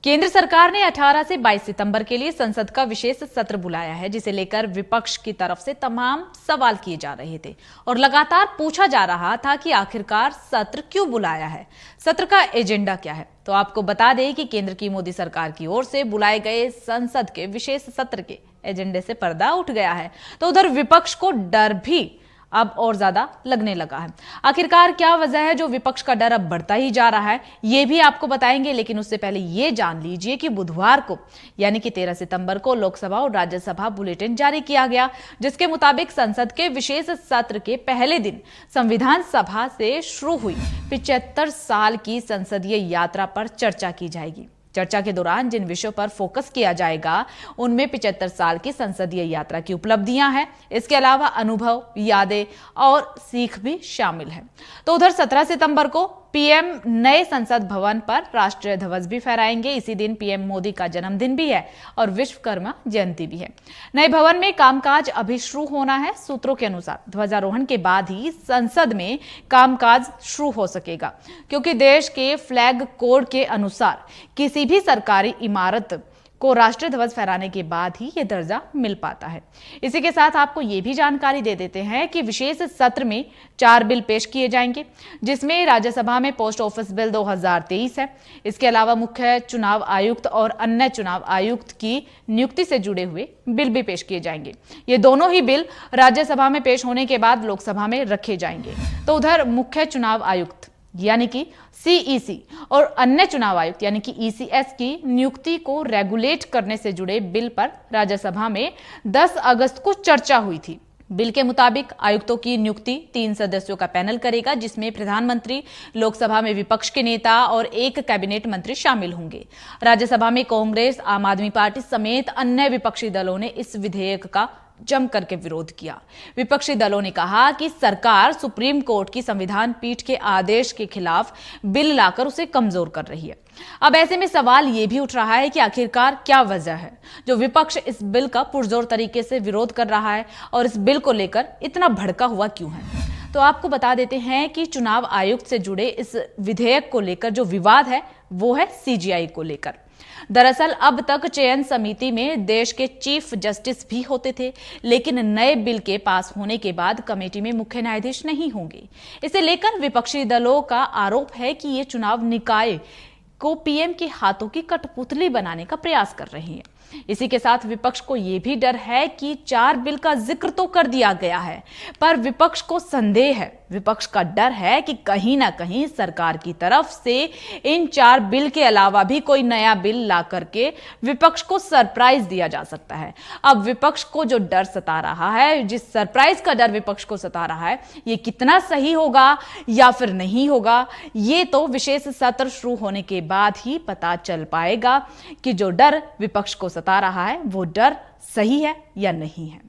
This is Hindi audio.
केंद्र सरकार ने 18 से 22 सितंबर के लिए संसद का विशेष सत्र बुलाया है, जिसे लेकर विपक्ष की तरफ से तमाम सवाल किए जा रहे थे और लगातार पूछा जा रहा था कि आखिरकार सत्र क्यों बुलाया है, सत्र का एजेंडा क्या है। तो आपको बता दें कि केंद्र की मोदी सरकार की ओर से बुलाए गए संसद के विशेष सत्र के एजेंडे से पर्दा उठ गया है। तो उधर विपक्ष को डर भी अब और ज्यादा लगने लगा है। आखिरकार क्या वजह है जो विपक्ष का डर अब बढ़ता ही जा रहा है, ये भी आपको बताएंगे। लेकिन उससे पहले ये जान लीजिए कि बुधवार को यानी कि 13 सितंबर को लोकसभा और राज्यसभा बुलेटिन जारी किया गया, जिसके मुताबिक संसद के विशेष सत्र के पहले दिन संविधान सभा से शुरू हुई 75 साल की संसदीय यात्रा पर चर्चा की जाएगी। चर्चा के दौरान जिन विषयों पर फोकस किया जाएगा उनमें 75 साल की संसदीय यात्रा की उपलब्धियां हैं। इसके अलावा अनुभव, यादें और सीख भी शामिल है। तो उधर 17 सितंबर को पीएम नए संसद भवन पर राष्ट्रीय ध्वज भी फहराएंगे। इसी दिन पीएम मोदी का जन्मदिन भी है और विश्वकर्मा जयंती भी है। नए भवन में कामकाज अभी शुरू होना है। सूत्रों के अनुसार ध्वजारोहण के बाद ही संसद में कामकाज शुरू हो सकेगा, क्योंकि देश के फ्लैग कोड के अनुसार किसी भी सरकारी इमारत को राष्ट्रीय ध्वज फहराने के बाद ही यह दर्जा मिल पाता है। इसी के साथ आपको यह भी जानकारी दे देते हैं कि विशेष सत्र में 4 बिल पेश किए जाएंगे, जिसमें राज्यसभा में पोस्ट ऑफिस बिल 2023 है। इसके अलावा मुख्य चुनाव आयुक्त और अन्य चुनाव आयुक्त की नियुक्ति से जुड़े हुए बिल भी पेश किए जाएंगे। ये दोनों ही बिल राज्यसभा में पेश होने के बाद लोकसभा में रखे जाएंगे। तो उधर मुख्य चुनाव आयुक्त यानी कि सीईसी और अन्य चुनाव आयुक्त यानी कि ईसीएस की नियुक्ति को रेगुलेट करने से जुड़े बिल पर राज्यसभा में 10 अगस्त को चर्चा हुई थी। बिल के मुताबिक आयुक्तों की नियुक्ति 3 सदस्यों का पैनल करेगा, जिसमें प्रधानमंत्री, लोकसभा में विपक्ष के नेता और एक कैबिनेट मंत्री शामिल होंगे। राज्यसभा में कांग्रेस, आम आदमी पार्टी समेत अन्य विपक्षी दलों ने इस विधेयक का जम करके विरोध किया। विपक्षी दलों ने कहा कि सरकार सुप्रीम कोर्ट की संविधान पीठ के आदेश के खिलाफ बिल लाकर उसे कमजोर कर रही है। अब ऐसे में सवाल यह भी उठ रहा है कि आखिरकार क्या वजह है जो विपक्ष इस बिल का पुरजोर तरीके से विरोध कर रहा है और इस बिल को लेकर इतना भड़का हुआ क्यों है। तो आपको बता देते हैं कि चुनाव आयुक्त से जुड़े इस विधेयक को लेकर जो विवाद है वो है सीजीआई को लेकर। दरअसल अब तक चयन समिति में देश के चीफ जस्टिस भी होते थे, लेकिन नए बिल के पास होने के बाद कमेटी में मुख्य न्यायाधीश नहीं होंगे। इसे लेकर विपक्षी दलों का आरोप है कि ये चुनाव निकाय को पीएम के हाथों की कठपुतली बनाने का प्रयास कर रही है। इसी के साथ विपक्ष को यह भी डर है कि 4 बिल का जिक्र तो कर दिया गया है, पर विपक्ष को संदेह है, विपक्ष का डर है कि कहीं ना कहीं सरकार की तरफ से इन 4 बिल के अलावा भी कोई नया बिल ला करके विपक्ष को सरप्राइज दिया जा सकता है। अब विपक्ष को जो डर सता रहा है, जिस सरप्राइज का डर विपक्ष को सता रहा है, ये कितना सही होगा या फिर नहीं होगा, ये तो विशेष सत्र शुरू होने के बाद ही पता चल पाएगा कि जो डर विपक्ष को सता रहा है वो डर सही है या नहीं है।